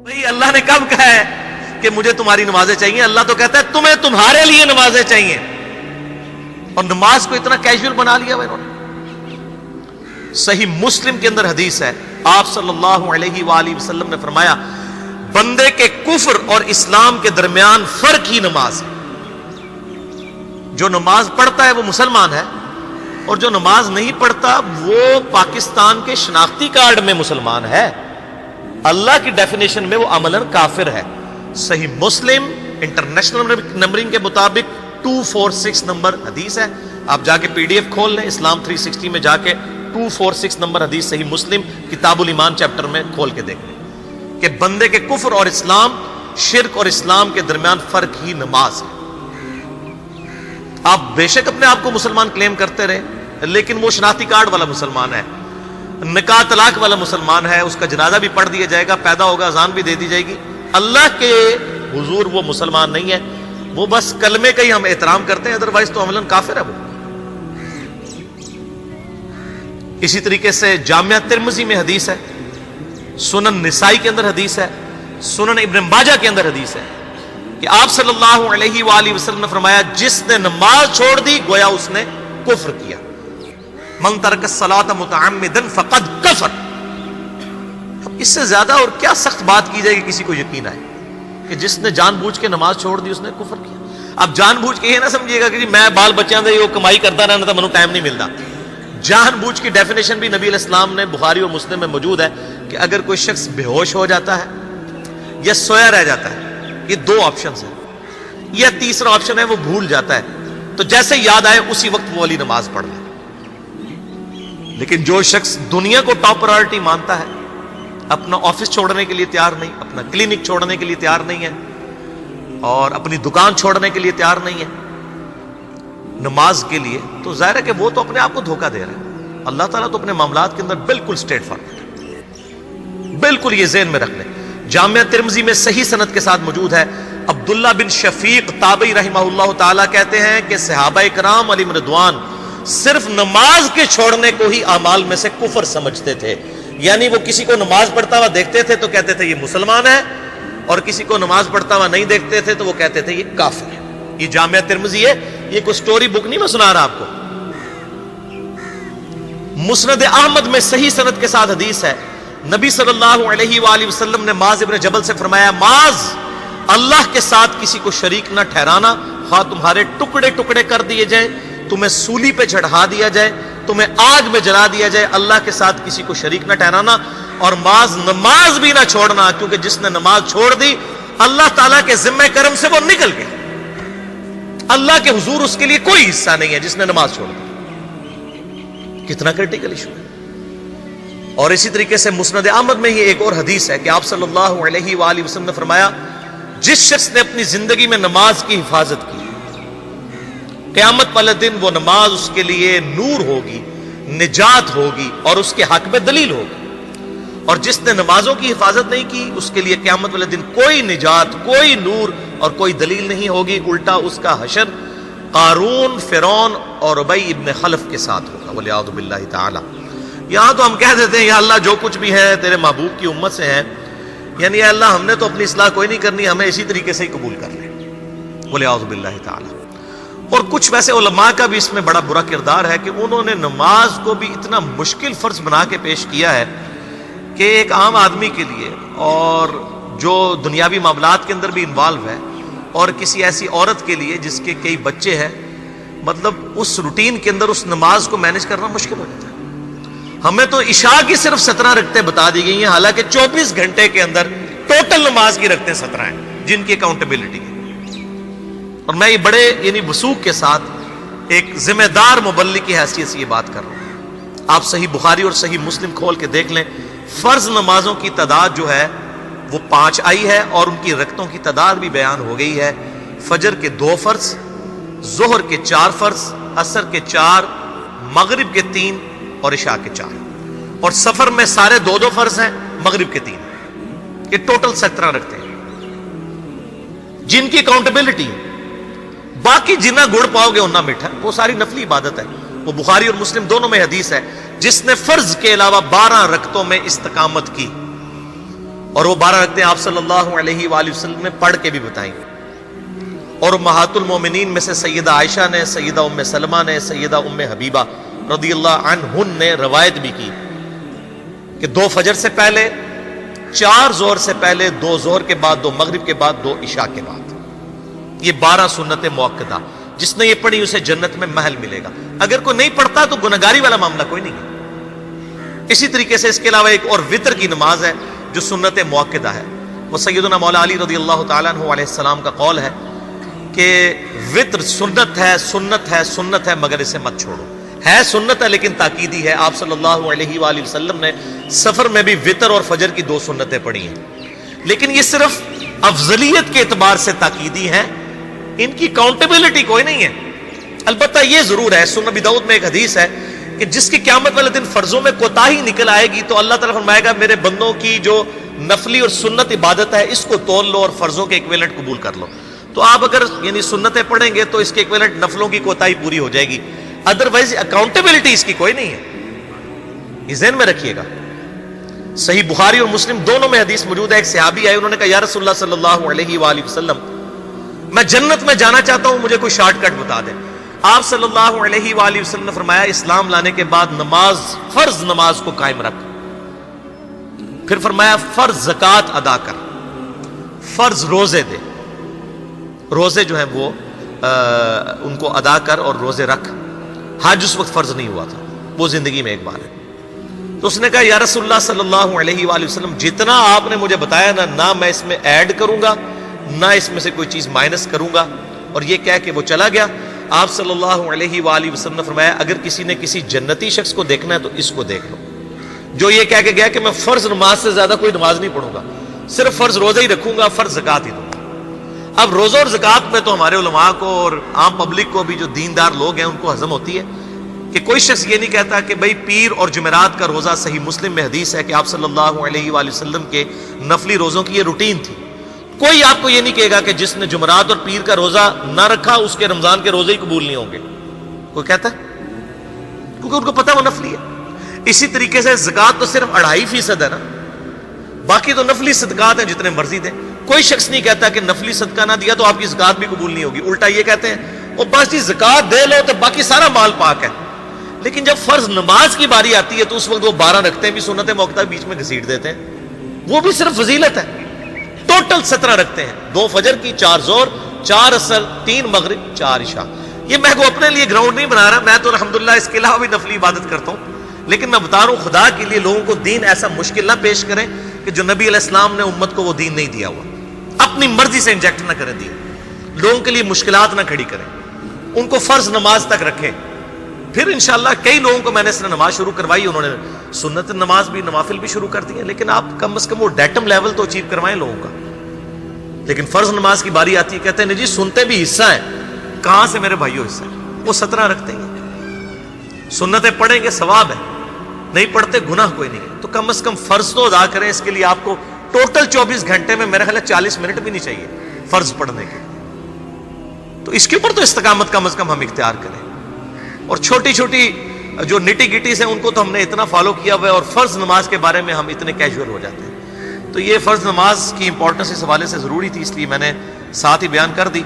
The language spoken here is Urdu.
بھئی اللہ نے کب کہا ہے کہ مجھے تمہاری نمازیں چاہیے؟ اللہ تو کہتا ہے تمہیں تمہارے لیے نمازیں چاہیے، اور نماز کو اتنا کیجول بنا لیا انہوں نے۔ صحیح مسلم کے اندر حدیث ہے، آپ صلی اللہ علیہ وآلہ وسلم نے فرمایا بندے کے کفر اور اسلام کے درمیان فرق ہی نماز ہے۔ جو نماز پڑھتا ہے وہ مسلمان ہے، اور جو نماز نہیں پڑھتا وہ پاکستان کے شناختی کارڈ میں مسلمان ہے، اللہ کی ڈیفینیشن میں وہ عملاً کافر ہے۔ صحیح مسلم انٹرنیشنل نمبرنگ کے مطابق 246 نمبر حدیث ہے، آپ جا کے پی ڈی ایف کھول لیں اسلام 360 میں، جا کے 246 نمبر حدیث صحیح مسلم کتاب الایمان چیپٹر میں کھول کے دیکھ لیں کہ بندے کے کفر اور اسلام، شرک اور اسلام کے درمیان فرق ہی نماز ہے۔ آپ بے شک اپنے آپ کو مسلمان کلیم کرتے رہے، لیکن وہ شناختی کارڈ والا مسلمان ہے، نکاح طلاق والا مسلمان ہے، اس کا جنازہ بھی پڑھ دیا جائے گا، پیدا ہوگا اذان بھی دے دی جائے گی، اللہ کے حضور وہ مسلمان نہیں ہے، وہ بس کلمے کا ہی ہم احترام کرتے ہیں، ادروائز تو عملاً کافر ہے وہ۔ اسی طریقے سے جامعہ ترمذی میں حدیث ہے، سنن نسائی کے اندر حدیث ہے، سنن ابن ماجہ کے اندر حدیث ہے کہ آپ صلی اللہ علیہ وآلہ وسلم نے فرمایا جس نے نماز چھوڑ دی گویا اس نے کفر کیا، من ترک الصلاۃ متعمدا فقد کفر۔ اب اس سے زیادہ اور کیا سخت بات کی جائے کہ کسی کو یقین آئے کہ جس نے جان بوجھ کے نماز چھوڑ دی اس نے کفر کیا۔ اب جان بوجھ کے یہ نہ سمجھیے گا کہ جی میں بال بچیاں دے وہ کمائی کرتا رہنا تھا منو ٹائم نہیں ملتا۔ جان بوجھ کی ڈیفینیشن بھی نبی علیہ السلام نے بخاری اور مسلم میں موجود ہے کہ اگر کوئی شخص بے ہوش ہو جاتا ہے یا سویا رہ جاتا ہے، یہ دو آپشنز ہیں، یا تیسرا آپشن ہے وہ بھول جاتا ہے، تو جیسے یاد آئے اسی وقت وہ والی نماز پڑھ لے۔ لیکن جو شخص دنیا کو ٹاپ پرائورٹی مانتا ہے، اپنا آفس چھوڑنے کے لیے تیار نہیں، اپنا کلینک چھوڑنے کے لیے تیار نہیں ہے، اور اپنی دکان چھوڑنے کے لیے تیار نہیں ہے نماز کے لیے، تو ظاہر ہے کہ وہ تو اپنے آپ کو دھوکہ دے رہا ہے۔ اللہ تعالیٰ تو اپنے معاملات کے اندر بالکل اسٹریٹ فارورڈ ہے، بالکل یہ ذہن میں رکھ لیں۔ جامعہ ترمذی میں صحیح سند کے ساتھ موجود ہے، عبداللہ بن شفیق تابعی رحمہ اللہ تعالیٰ کہتے ہیں کہ صحابہ کرام علیہم رضوان صرف نماز کے چھوڑنے کو ہی اعمال میں سے کفر سمجھتے تھے، یعنی وہ کسی کو نماز پڑھتا ہوا دیکھتے تھے تو کہتے تھے یہ مسلمان ہے، اور کسی کو نماز پڑھتا ہوا نہیں دیکھتے تھے تو وہ کہتے تھے یہ کافر ہے۔ یہ جامعہ ترمذی ہے، یہ کوئی سٹوری بک نہیں میں سنا رہا آپ کو۔ مسند احمد میں صحیح سند کے ساتھ حدیث ہے، نبی صلی اللہ علیہ وآلہ وسلم نے معاذ ابن جبل سے فرمایا معاذ اللہ کے ساتھ کسی کو شریک نہ ٹھہرانا، خواہ تمہارے ٹکڑے ٹکڑے کر دیے جائیں، تمہیں سولی پہ چڑھا دیا جائے، تمہیں آگ میں جلا دیا جائے، اللہ کے ساتھ کسی کو شریک نہ ٹھہرانا، اور معاذ نماز بھی نہ چھوڑنا، کیونکہ جس نے نماز چھوڑ دی اللہ تعالیٰ کے ذمہ کرم سے وہ نکل گیا، اللہ کے حضور اس کے لیے کوئی حصہ نہیں ہے جس نے نماز چھوڑ دی۔ کتنا کریٹیکل ایشو ہے۔ اور اسی طریقے سے مسند احمد میں ہی ایک اور حدیث ہے کہ آپ صلی اللہ علیہ وآلہ وسلم نے فرمایا جس شخص نے اپنی زندگی میں نماز کی حفاظت کی، قیامت والے دن وہ نماز اس کے لیے نور ہوگی، نجات ہوگی، اور اس کے حق میں دلیل ہوگی، اور جس نے نمازوں کی حفاظت نہیں کی اس کے لیے قیامت والے دن کوئی نجات، کوئی نور اور کوئی دلیل نہیں ہوگی، الٹا اس کا حشر قارون، فرعون اور ابی ابن خلف کے ساتھ ہوگا، والعیاذ باللہ تعالی۔ یہاں تو ہم کہہ دیتے ہیں یا اللہ جو کچھ بھی ہے تیرے محبوب کی امت سے ہے، یعنی یا اللہ ہم نے تو اپنی اصلاح کوئی نہیں کرنی، ہمیں اسی طریقے سے ہی قبول کر لیں، والعیاذ باللہ تعالی۔ اور کچھ ویسے علماء کا بھی اس میں بڑا برا کردار ہے کہ انہوں نے نماز کو بھی اتنا مشکل فرض بنا کے پیش کیا ہے کہ ایک عام آدمی کے لیے، اور جو دنیاوی معاملات کے اندر بھی انوالو ہے، اور کسی ایسی عورت کے لیے جس کے کئی بچے ہیں، مطلب اس روٹین کے اندر اس نماز کو مینج کرنا مشکل ہو جاتا ہے۔ ہمیں تو عشاء کی صرف 17 رکعتیں بتا دی گئی ہیں، حالانکہ 24 گھنٹے کے اندر ٹوٹل نماز کی رکعتیں 17 ہیں جن کی اکاؤنٹیبلٹی ہے۔ اور میں یہ بڑے یعنی وثوق کے ساتھ ایک ذمہ دار مبلغ کی حیثیت سے یہ بات کر رہا ہوں۔ آپ صحیح بخاری اور صحیح مسلم کھول کے دیکھ لیں، فرض نمازوں کی تعداد جو ہے وہ 5 آئی ہے، اور ان کی رکعتوں کی تعداد بھی بیان ہو گئی ہے۔ فجر کے 2 فرض، ظہر کے 4 فرض، عصر کے 4، مغرب کے 3 اور عشاء کے 4، اور سفر میں سارے 2 فرض ہیں، مغرب کے 3، یہ ٹوٹل 17 رکھتے ہیں جن کی اکاؤنٹیبلٹی۔ باقی جنہ گڑ پاؤ گے انہ میٹھا، وہ ساری نفلی عبادت ہے، وہ بخاری اور مسلم دونوں میں حدیث ہے، جس نے فرض کے علاوہ 12 رکعتوں میں استقامت کی اور وہ 12 رکعتیں آپ صلی اللہ علیہ وآلہ وسلم نے پڑھ کے بھی بتائیں. اور امہات المومنین میں سے سیدہ عائشہ نے، سیدہ ام سلمہ نے، سیدہ ام حبیبہ رضی اللہ عنہن نے روایت بھی کی کہ 2 فجر سے پہلے، 4 ظہر سے پہلے، 2 ظہر کے بعد، 2 مغرب کے بعد، 2 عشاء کے بعد. یہ 12 سنت موقدہ، جس نے یہ پڑھی اسے جنت میں محل ملے گا. اگر کوئی نہیں پڑھتا تو گنہگاری والا معاملہ کوئی نہیں ہے. اسی طریقے سے اس کے علاوہ ایک اور وطر کی نماز ہے جو سنت موقدہ ہے. وہ سیدنا مولا علی رضی اللہ تعالیٰ عنہ علیہ السلام کا قول ہے کہ وطر سنت ہے، سنت ہے، سنت ہے، مگر اسے مت چھوڑو. ہے سنت ہے لیکن تاکیدی ہے. آپ صلی اللہ علیہ وآلہ وسلم نے سفر میں بھی وطر اور فجر کی 2 سنتیں پڑھی ہیں، لیکن یہ صرف افضلیت کے اعتبار سے تاکیدی ہیں، ان کی کاؤنٹیبلٹی کوئی نہیں ہے. البتہ یہ ضرور ہے، سنن ابی داؤد میں ایک حدیث ہے کہ جس کی قیامت والے دن فرضوں میں کوتاہی نکل آئے گی تو اللہ تعالیٰ فرمائے گا میرے بندوں کی جو نفلی اور سنت عبادت ہے اس کو تول لو اور فرضوں کے ایکویلنٹ قبول کر لو. تو آپ اگر یعنی سنتیں پڑھیں گے تو اس کے ایکویلنٹ نفلوں کی کوتاہی پوری ہو جائے گی، ادروائز اکاؤنٹیبلٹی اس کی کوئی نہیں ہے. یہ ذہن میں رکھیے گا. صحیح بخاری اور مسلم دونوں میں حدیث موجود ہے. ایک صحابی آئے، انہوں نے کہا یا رسول اللہ صلی اللہ علیہ وآلہ وسلم میں جنت میں جانا چاہتا ہوں، مجھے کوئی شارٹ کٹ بتا دیں. آپ صلی اللہ علیہ وآلہ وسلم نے فرمایا اسلام لانے کے بعد نماز، فرض نماز کو قائم رکھ. پھر فرمایا فرض زکوٰۃ ادا کر، فرض روزے دے، روزے جو ہیں وہ ان کو ادا کر اور روزے رکھ. حج اس وقت فرض نہیں ہوا تھا، وہ زندگی میں ایک بار ہے. تو اس نے کہا یا رسول اللہ صلی اللہ علیہ وآلہ وسلم جتنا آپ نے مجھے بتایا نہ میں اس میں ایڈ کروں گا نہ اس میں سے کوئی چیز مائنس کروں گا. اور یہ کہہ کے وہ چلا گیا. آپ صلی اللہ علیہ وآلہ وسلم نے فرمایا اگر کسی نے کسی جنتی شخص کو دیکھنا ہے تو اس کو دیکھ لو جو یہ کہہ کے گیا کہ میں فرض نماز سے زیادہ کوئی نماز نہیں پڑھوں گا، صرف فرض روزہ ہی رکھوں گا، فرض زکوٰۃ ہی دوں گا. اب روزہ اور زکوٰۃ میں تو ہمارے علماء کو اور عام پبلک کو بھی جو دیندار لوگ ہیں ان کو ہضم ہوتی ہے کہ کوئی شخص یہ نہیں کہتا کہ بھئی پیر اور جمعرات کا روزہ. صحیح مسلم میں حدیث ہے کہ آپ صلی اللہ علیہ وآلہ وسلم کے نفلی روزوں کی یہ روٹین تھی. کوئی آپ کو یہ نہیں کہے گا کہ جس نے جمعرات اور پیر کا روزہ نہ رکھا اس کے رمضان کے روزے ہی قبول نہیں ہوں گے. کوئی کہتا ہے؟ کیونکہ ان کو پتہ وہ نفلی ہے. اسی طریقے سے زکوٰۃ تو صرف 2.5% ہے نا، باقی تو نفلی صدقات ہیں جتنے مرضی دیں. کوئی شخص نہیں کہتا کہ نفلی صدقہ نہ دیا تو آپ کی زکوٰۃ بھی قبول نہیں ہوگی. الٹا یہ کہتے ہیں وہ بس جی زکوٰۃ دے لو تو باقی سارا مال پاک ہے. لیکن جب فرض نماز کی باری آتی ہے تو اس وقت وہ 12 رکھتے ہیں بھی سنت موقدہ بیچ میں گھسیٹ دیتے ہیں. وہ بھی صرف فضیلت ہے. ٹوٹل 17 رکھتے ہیں، 2 فجر کی، 4 ظہر، 4 عصر، 3 مغرب، 4 عشاء. یہ میں کو اپنے لیے گراؤنڈ نہیں بنا رہا، میں تو الحمدللہ اس کے علاوہ بھی نفلی عبادت کرتا ہوں. لیکن میں بتا رہا ہوں خدا کے لیے لوگوں کو دین ایسا مشکل نہ پیش کریں کہ جو نبی علیہ السلام نے امت کو وہ دین نہیں دیا ہوا. اپنی مرضی سے انجیکٹ نہ کریں دین، لوگوں کے لیے مشکلات نہ کھڑی کریں. ان کو فرض نماز تک رکھیں. پھر انشاءاللہ کئی لوگوں کو میں نے اس نے نماز شروع کروائی، انہوں نے سنت نماز بھی، نوافل بھی شروع کر دی ہیں. لیکن آپ کم از کم وہ ڈیٹم لیول تو اچیو کروائیں لوگوں کا. لیکن فرض نماز کی باری آتی ہے کہتے ہیں جی سنتے بھی حصہ ہے. کہاں سے میرے بھائیوں حصہ ہے؟ وہ 17 رکھتے ہیں، سنتیں پڑھیں گے ثواب ہے، نہیں پڑھتے گناہ کوئی نہیں. تو کم از کم فرض تو ادا کریں. اس کے لیے آپ کو ٹوٹل 24 گھنٹے میں میرے خیال ہے 40 منٹ بھی نہیں چاہیے فرض پڑھنے کے. تو اس کے اوپر تو استقامت کم از کم ہم اختیار کریں. اور چھوٹی چھوٹی جو نٹی گٹیز ہیں ان کو تو ہم نے اتنا فالو کیا ہوا ہے، اور فرض نماز کے بارے میں ہم اتنے کیجول ہو جاتے ہیں. تو یہ فرض نماز کی امپورٹنس اس حوالے سے ضروری تھی، اس لیے میں نے ساتھ ہی بیان کر دی.